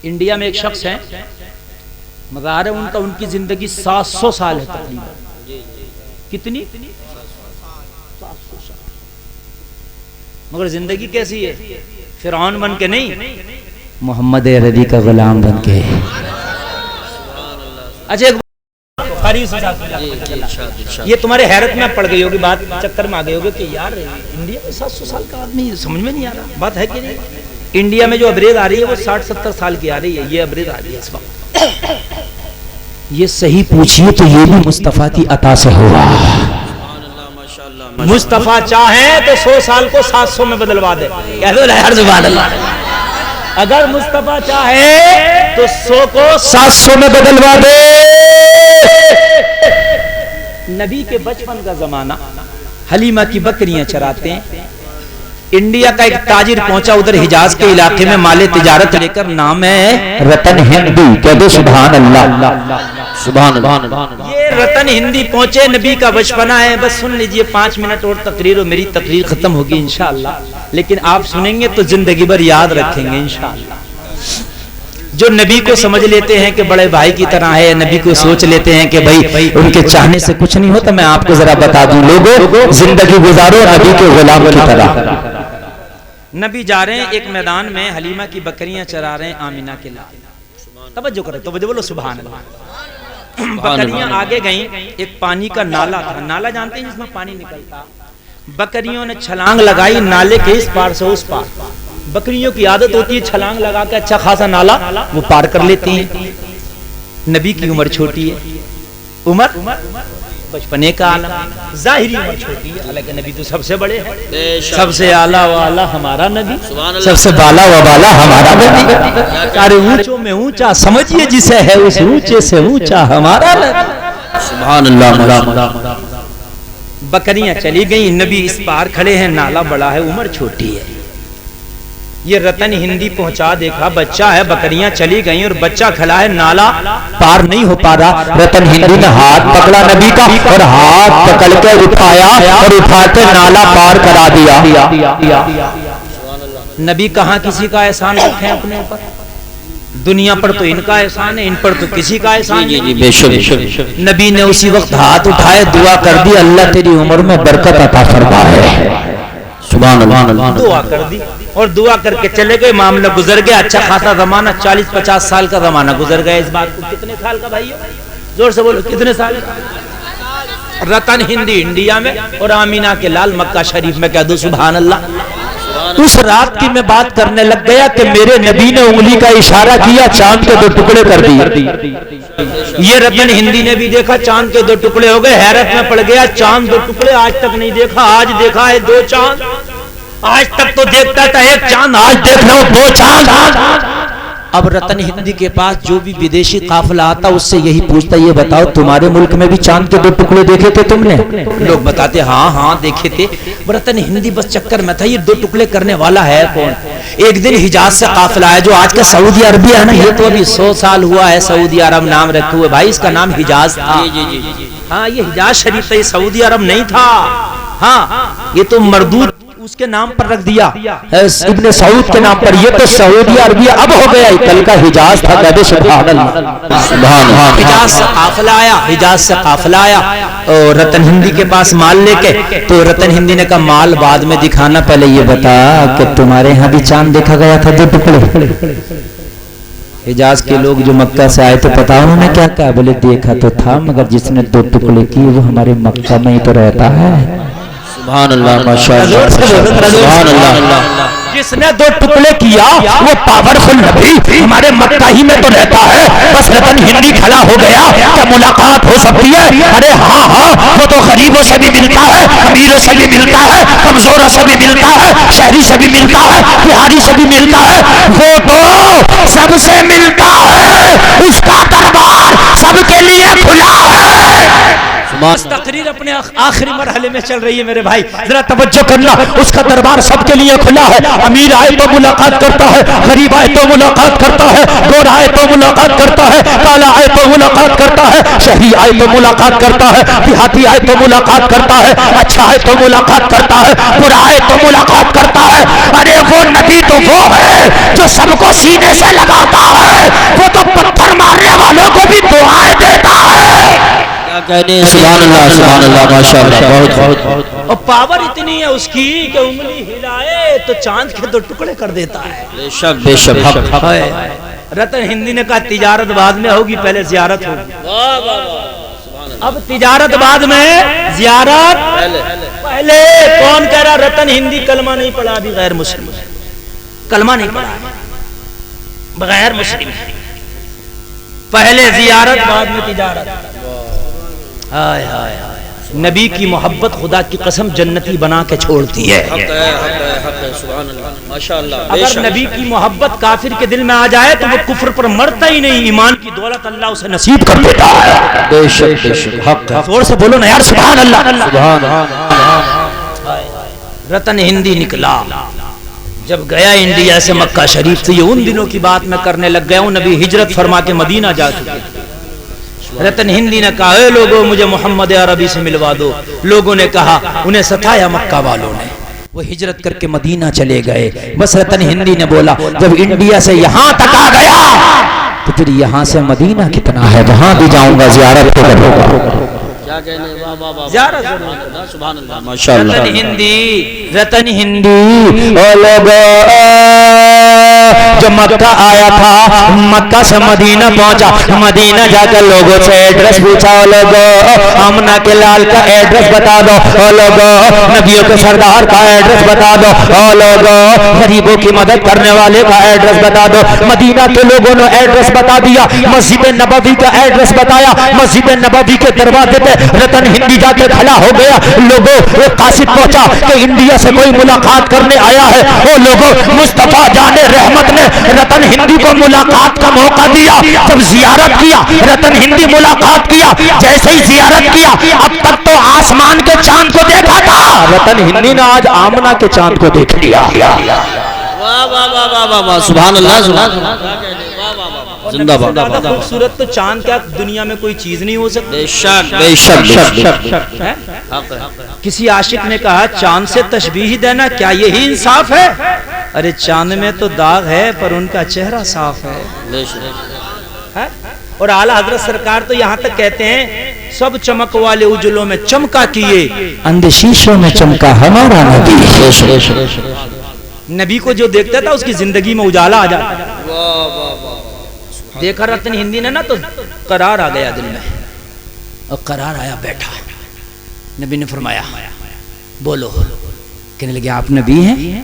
India میں ایک شخص ہیں، مزار ہے ان کا، ان کی زندگی 700 سال ہے تقریباً. کتنی؟ 700 سال. مگر زندگی کیسی ہے؟ فرعون بن کے نہیں، محمد عربی کا غلام بن کے. اچھا یہ تمہارے حیرت میں پڑ گئی ہوگی بات، چکر میں آ گئی ہوگی کہ یار انڈیا میں 700 سال کا آدمی، سمجھ میں نہیں آ رہا. بات ہے کہ نہیں؟ انڈیا میں جو ابریز آ رہی ہے وہ 60-70 سال کی آ رہی ہے. یہ ابریز آ رہی ہے اس وقت. یہ صحیح پوچھیے تو یہ بھی مصطفیٰ کی عطا سے ہوا. مصطفیٰ چاہیں تو 100 سال کو 700 میں بدلوا دے. کہہ دو لہر سبحان اللہ. اگر مصطفیٰ چاہے تو 100 کو 700 میں بدلوا دے. نبی کے بچپن کا زمانہ، حلیمہ کی بکریاں چراتے ہیں. انڈیا کا ایک تاجر پہنچا ادھر حجاز کے علاقے میں مال تجارت لے کر، نام ہے رتن ہندی. کہہ دو سبحان اللہ. سبحان اللہ. یہ رتن ہندی پہنچے، نبی کا بچپنا ہے. بس سن لیجئے 5 منٹ اور تقریر، اور میری تقریر ختم ہوگی انشاءاللہ. لیکن آپ سنیں گے تو زندگی بھر یاد رکھیں گے انشاءاللہ. جو نبی کو سمجھ لیتے ہیں کہ بڑے بھائی کی طرح ہے، نبی کو سوچ لیتے ہیں کہ بھائی ان کے چاہنے سے کچھ نہیں ہوتا. میں آپ کو ذرا بتا دوں، لوگوں زندگی گزارو نبی کے غلام کی طرح. نبی جا رہے ہیں ایک میدان میں، حلیمہ کی بکریاں چرا رہے ہیں آمینہ کے لائے. توجہ کرو، توجہ بولو سبحان اللہ. بکریاں آگے گئیں، ایک پانی کا نالا تھا. نالا جانتے ہیں جس میں پانی نکلتا. بکریوں نے چھلانگ لگائی نالے کے اس پار سے اس پار. بکریوں کی عادت ہوتی ہے چھلانگ لگا کے اچھا خاصا نالا وہ پار کر لیتی ہیں. نبی کی عمر چھوٹی ہے، عمر بچپنے کا عالم، ظاہری عمر چھوٹی ہے، حالانکہ نبی تو سب سے بڑے ہیں. سب سے اعلیٰ و اعلیٰ ہمارا نبی، سب سے بالا و بالا ہمارا نبی. سارے اونچوں میں اونچا سمجھیے جسے ہے اس اونچے سے اونچا ہمارا نبی. سبحان اللہ. بکریاں چلی گئیں، نبی اس پار کھڑے ہیں، نالا بڑا ہے، عمر چھوٹی ہے. یہ رتن ہندی پہنچا، دیکھا بچہ ہے، بکریاں چلی گئیں اور بچہ کھلا ہے، نالا پار نہیں ہو پا رہا. رتن ہندی نے ہاتھ پکڑا نبی کا اور ہاتھ پکڑ کے اٹھایا اور اٹھا کے نالا پار کرا دیا. نبی کہاں کسی کا احسان رکھیں اپنے اوپر؟ دنیا پر تو ان کا احسان ہے، ان پر تو کسی کا احسان نہیں. نبی نے اسی وقت ہاتھ اٹھائے، دعا کر دی، اللہ تیری عمر میں برکت عطا فرمائے. سبحان اللہ. دعا کر دی اور دعا کر کے چلے گئے. معاملہ گزر گیا. اچھا خاصا زمانہ، 40-50 سال کا زمانہ گزر گیا. اس بات کو کتنے سال کا بھائی؟ زور سے بولو کتنے سال کا؟ رتن ہندی انڈیا میں اور آمینہ کے لال مکہ شریف میں. کہہ دو سبحان اللہ. اس رات کی میں بات کرنے لگ گیا کہ میرے نبی نے انگلی کا اشارہ کیا، چاند کے 2 ٹکڑے کر دیے. یہ رتن ہندی نے بھی دیکھا، چاند کے 2 ٹکڑے ہو گئے. حیرت میں پڑ گیا، چاند 2 ٹکڑے آج تک نہیں دیکھا، آج دیکھا ہے 2 چاند. آج تک تو دیکھتا تھا 1 چاند، آج دیکھ لو 2 چاند. اب رتن ہندی کے پاس جو بھی بدیشی قافلہ آتا اس سے یہی پوچھتا، یہ بتاؤ تمہارے ملک میں بھی چاند کے 2 ٹکڑے دیکھے تھے تم نے؟ لوگ بتاتے ہاں ہاں دیکھے تھے. رتن ہندی بس چکر میں تھا، یہ 2 ٹکڑے کرنے والا ہے کون؟ ایک دن حجاز سے قافلہ ہے، جو آج کا سعودی عربی ہے نا، یہ تو ابھی 100 سال ہوا ہے سعودی عرب نام رکھے ہوئے. بھائی اس کا نام حجاز تھا. ہاں یہ حجاز شریف تھا، یہ سعودی عرب نہیں تھا. ہاں یہ تو مردود اس کے نام پر رکھ دیا، ابن سعود کے نام پر. یہ تو سعودی عربیہ اب ہو گیا، کل کا حجاز تھا. کہہ دو سبحان اللہ. حجاز سے قافلہ آیا، حجاز سے قافلہ آیا اور رتن ہندی کے پاس مال لے کے. تو رتن ہندی نے کہا مال بعد میں دکھانا، پہلے یہ بتا کہ تمہارے ہاں بھی چاند دیکھا گیا تھا 2 ٹکڑے؟ حجاز کے لوگ جو مکہ سے آئے تو پتا انہوں نے کیا کہا؟ بولے دیکھا تو تھا، مگر جس نے 2 ٹکڑے کیے وہ ہمارے مکہ میں ہی تو رہتا ہے. سبحان اللہ ماشاءاللہ. سبحان اللہ. جس نے 2 ٹکڑے کیا وہ پاورفل نبی ہمارے مکہ ہی میں تو رہتا ہے. بس رتن ہندی کھڑا ہو گیا، کیا ملاقات ہو سکتی ہے؟ ارے ہاں ہاں، وہ تو غریبوں سے بھی ملتا ہے، امیروں سے بھی ملتا ہے، کمزوروں سے بھی ملتا ہے، شہری سے بھی ملتا ہے، بہاری سے بھی ملتا ہے. وہ تو سب سے ملتا ہے، اس کا دربار سب کے لیے کھلا ہے. تقریر اپنے آخری مرحلے میں چل رہی ہے میرے بھائی، ذرا توجہ کرنا، اس کا دربار سب کے لیے کھلا ہے، امیر آئے تو ملاقات کرتا ہے، غریب آئے تو ملاقات کرتا ہے، گورا آئے تو ملاقات کرتا ہے، کالا آئے تو ملاقات کرتا ہے، شہری آئے تو ملاقات کرتا ہے، دیہاتی آئے تو ملاقات کرتا ہے، اچھا آئے تو ملاقات کرتا ہے، برا آئے تو ملاقات کرتا ہے۔ ارے وہ نبی تو وہ ہے جو سب کو سینے سے لگاتا ہے، وہ تو پتھر مارنے والوں کو بھی دعائیں دیتا ہے۔ کیا کہنے، سبحان اللہ سبحان اللہ ماشاءاللہ، بہت بہت بہت۔ اور پاور اتنی ہے اس کی کہ انگلی ہلائے تو چاند کے دو ٹکڑے کر دیتا ہے۔ بے شک بے شک، حق حق۔ رتن ہندی نے کہا تجارت بعد میں ہوگی، پہلے زیارت ہوگی۔ واہ واہ واہ، اب تجارت بعد میں، زیارت پہلے۔ کون کہہ رہا رتن ہندی کلمہ نہیں پڑھا، ابھی غیر مسلم ہے، کلمہ نہیں پڑھا، بغیر مسلم ہے، پہلے زیارت بعد میں تجارت۔ ہائے ہائے ہائے، نبی کی محبت خدا کی قسم جنتی بنا کے چھوڑتی ہے۔ حق ہے حق ہے حق ہے، سبحان اللہ ماشاءاللہ۔ اگر نبی کی محبت کافر کے دل میں آ جائے تو وہ کفر پر مرتا ہی نہیں، ایمان کی دولت اللہ اسے نصیب کر دیتا ہے۔ بے شک بے شک، حق ہے۔ زور سے بولو نا یار، سبحان اللہ۔ سبحان اللہ۔ رتن ہندی نکلا، جب گیا انڈیا سے مکہ شریف سے، یہ ان دنوں کی بات میں کرنے لگ گیا ہوں، نبی ہجرت فرما کے مدینہ جا چکے۔ رتن ہندی نے کہا اے لوگوں مجھے محمد عربی سے ملوا دو۔ لوگوں نے کہا، انہیں ستایا مکہ والوں نے، وہ ہجرت کر کے مدینہ چلے گئے۔ بس رتن ہندی نے بولا جب انڈیا سے یہاں تک آ گیا تو پھر یہاں سے مدینہ کتنا ہے، وہاں بھی جاؤں گا، زیارت کو کروں گا۔ کیا کہنے، واہ واہ واہ، زیارت سبحان اللہ ماشاءاللہ۔ رتن ہندی، رتن ہندی او لوگوں جو مکہ آیا تھا، مکہ سے مدینہ پہنچا، مدینہ جا کر لوگوں سے ایڈریس پوچھا، او لوگوں آمنہ کے لال کا ایڈریس بتا دو، او لوگوں نبیوں کے سردار کا ایڈریس بتا دو، او لوگوں غریبوں کی مدد کرنے والے کا ایڈریس بتا دو۔ مدینہ کے لوگوں نے ایڈریس بتا دیا، مسجد نبوی کا ایڈریس بتایا، مسجد نبوی کے دروازے پہ رتن ہندی جا کے کھڑا ہو گیا۔ لوگوں ایک قاصد پہنچا کہ انڈیا سے کوئی ملاقات کرنے آیا ہے، وہ لوگوں مصطفیٰ جان رحمت نے رتن ہندی کو ملاقات کا موقع دیا۔ جب زیارت کیا رتن ہندی، ملاقات کیا، جیسے ہی زیارت کیا، اب تک تو آسمان کے چاند کو دیکھا تھا، رتن ہندی نے آج آمنہ کے چاند کو دیکھ لیا۔ واہ واہ واہ واہ واہ، سبحان اللہ سبحان اللہ، زندہ باد۔ زیادہ خوبصورت تو چاند کیا دنیا میں کوئی چیز نہیں ہو سکتی۔ بے شک بے شک بے شک، کسی عاشق نے کہا چاند سے تشبیہ دینا کیا یہی انصاف ہے؟ ارے چاند میں تو داغ ہے پر ان کا چہرہ صاف ہے۔ بے شک۔ اور اعلیٰ حضرت سرکار تو یہاں تک کہتے ہیں سب چمک والے اجلوں میں چمکا کیے، اندشیشوں میں چمکا ہمارا نبی۔ نبی کو جو دیکھتا تھا اس کی زندگی میں اجالا آ جاتا۔ دیکھا رتن ہندی نے نا تو قرار آ گیا دل میں، اور قرار آیا، بیٹھا۔ نبی نے فرمایا بولو۔ کہنے لگے آپ نبی ہیں؟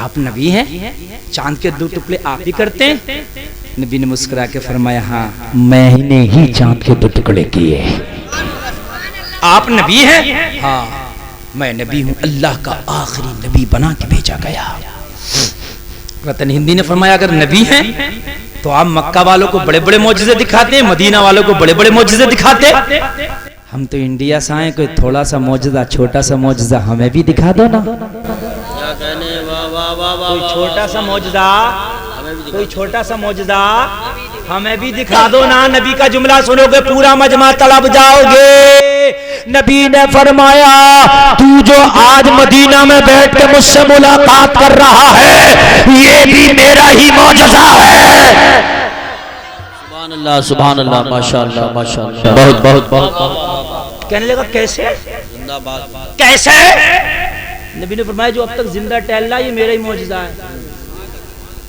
آپ نبی ہیں؟ چاند کے دو ٹکڑے آپ ہی کرتے ہیں؟ نبی نے مسکرا کے فرمایا ہاں میں نے ہی چاند کے دو ٹکڑے کیے۔ آپ نبی ہیں؟ ہاں میں نبی ہوں، اللہ کا آخری نبی بنا کے بھیجا گیا۔ رتن ہندی نے فرمایا اگر نبی ہیں تو آپ مکہ والوں کو بڑے بڑے معجزے دکھاتے ہیں، مدینہ والوں کو بڑے بڑے معجزے دکھاتے، ہم تو انڈیا سے آئے، کوئی تھوڑا سا معجزہ، چھوٹا سا معجزہ ہمیں بھی دکھا دو نا۔ کیا کہنے، واہ واہ واہ واہ، کوئی چھوٹا سا معجزہ، کوئی چھوٹا سا معجزہ ہمیں بھی دکھا دو نا۔ نبی کا جملہ سنو گے پورا مجمع طلب جاؤ گے۔ نبی نے فرمایا تو جو آج مدینہ میں بیٹھ کے مجھ سے ملاقات کر رہا ہے یہ بھی میرا ہی معجزہ ہے۔ سبحان اللہ سبحان اللہ ماشاءاللہ ماشاءاللہ، بہت بہت بہت۔ کہنے لگا کیسے؟ زندہ باد۔ کیسے؟ نبی نے فرمایا جو اب تک زندہ ٹہل رہا یہ میرا ہی معجزہ ہے۔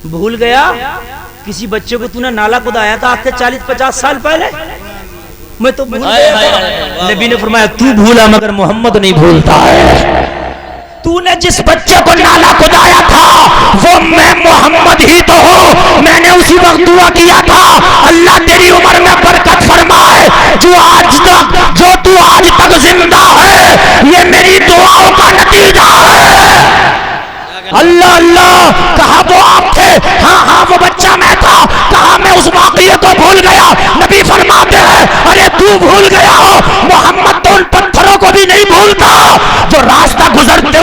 بھول گیا کسی بچے کو تو نے نالا کھدایا تھا آج سے 40-50 سال پہلے؟ میں تو بھول گیا۔ نبی نے فرمایا تو بھولا مگر محمد نہیں بھولتا ہے۔ تو نے جس بچے کو نالا کھدایا تھا وہ میں محمد ہی تو ہوں، میں نے اسی وقت دعا کیا تھا اللہ تیری عمر میں برکت فرمائے، جو تو آج تک زندہ ہے یہ میری دعاؤں کا نتیجہ ہے۔ اللہ اللہ، کہا وہ آپ تھے؟ ہاں ہاں وہ بچہ میں تھا۔ کہا میں اس واقعے کو بھول گیا؟ نبی فرماتے ہیں ارے تو بھول گیا ہو، محمد تو ان پر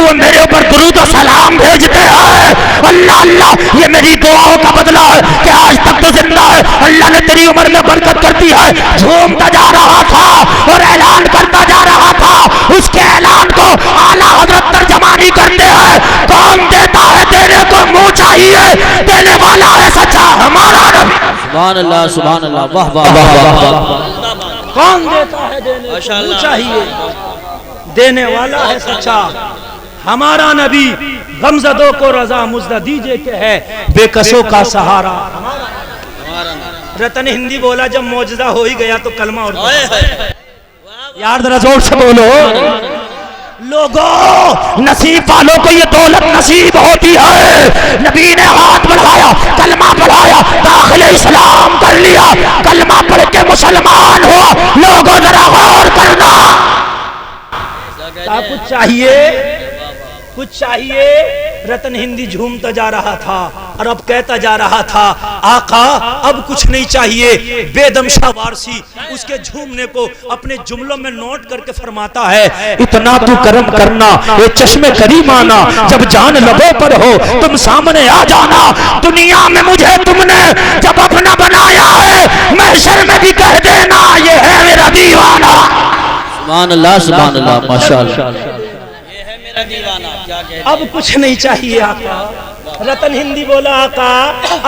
وہ میرے اوپر درود و سلام بھیجتے ہیں. اللہ اللہ یہ میری دعاؤں کا بدلہ ہے کہ آج تک تو زندہ ہے. اللہ نے تیری عمر میں برکت کر دی ہے. جھومتا جا رہا تھا اور اعلان کرتا جا رہا تھا. اس کے اعلان کو اعلیٰ حضرت ترجمہ نہیں کرتے ہیں. کون دیتا ہے دینے کو منہ چاہیے, دینے والا ہے سچا ہمارا نبی. سبحان اللہ سبحان اللہ واہ واہ واہ واہ. کون دیتا ہے دینے کو منہ چاہیے, دینے والا ہے سچا ہمارا نبی. غمزدوں کو رضا مزدہ دیجئے کہ ہے بے کسوں کا سہارا. رتن ہندی بولا جب معجزہ ہو ہی گیا تو کلمہ اور یار ذرا زور سے بولو. لوگوں نصیب والوں کو یہ دولت نصیب ہوتی ہے. نبی نے ہاتھ بڑھایا, کلمہ پڑھایا, داخل اسلام کر لیا, کلمہ پڑھ کے مسلمان ہوا. لوگوں ذرا غور کرنا. کچھ چاہیے, کچھ چاہیے. رتن ہندی جھومتا جا رہا تھا اور اب کہتا جا رہا تھا آقا اب کچھ نہیں چاہیے. بے دم شاہ وارسی اس کے جھومنے کو اپنے جملوں میں نوٹ کر کے فرماتا ہے اتنا تو کرم کرنا اے چشم کریم آنا, جب جان لبوں پر ہو تم سامنے آ جانا. دنیا میں مجھے تم نے جب اپنا بنایا ہے, محشر میں بھی کہہ دینا یہ ہے میرا دیوانہ. سبحان اللہ سبحان اللہ ماشاء اللہ. اب کچھ نہیں چاہیے آقا. رتن ہندی بولا آقا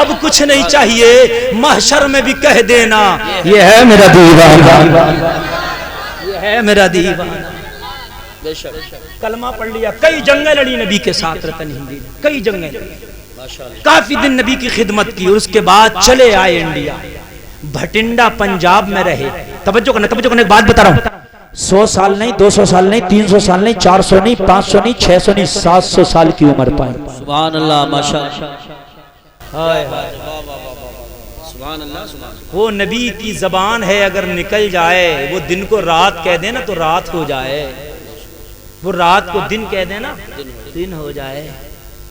اب کچھ نہیں چاہیے, محشر میں بھی کہہ دینا یہ ہے میرا دیوانہ, یہ ہے میرا دیوانہ. کلمہ پڑھ لیا, کئی جنگیں لڑی نبی کے ساتھ رتن ہندی نے, کئی جنگیں لڑی, کافی دن نبی کی خدمت کی اور اس کے بعد چلے آئے انڈیا. بھٹنڈا پنجاب میں رہے. توجہ کرنا, توجہ کرنا, ایک بات بتا رہا ہوں. 100 سال نہیں, 200 سال نہیں, 300 سال نہیں, 400 نہیں, 500 نہیں, 600 نہیں, 700 سال کی عمر پائے. سبحان اللہ ماشاء اللہ. وہ نبی کی زبان ہے, اگر نکل جائے وہ دن کو رات کہہ دے نا تو رات ہو جائے, وہ رات کو دن کہہ دے نا دن ہو جائے.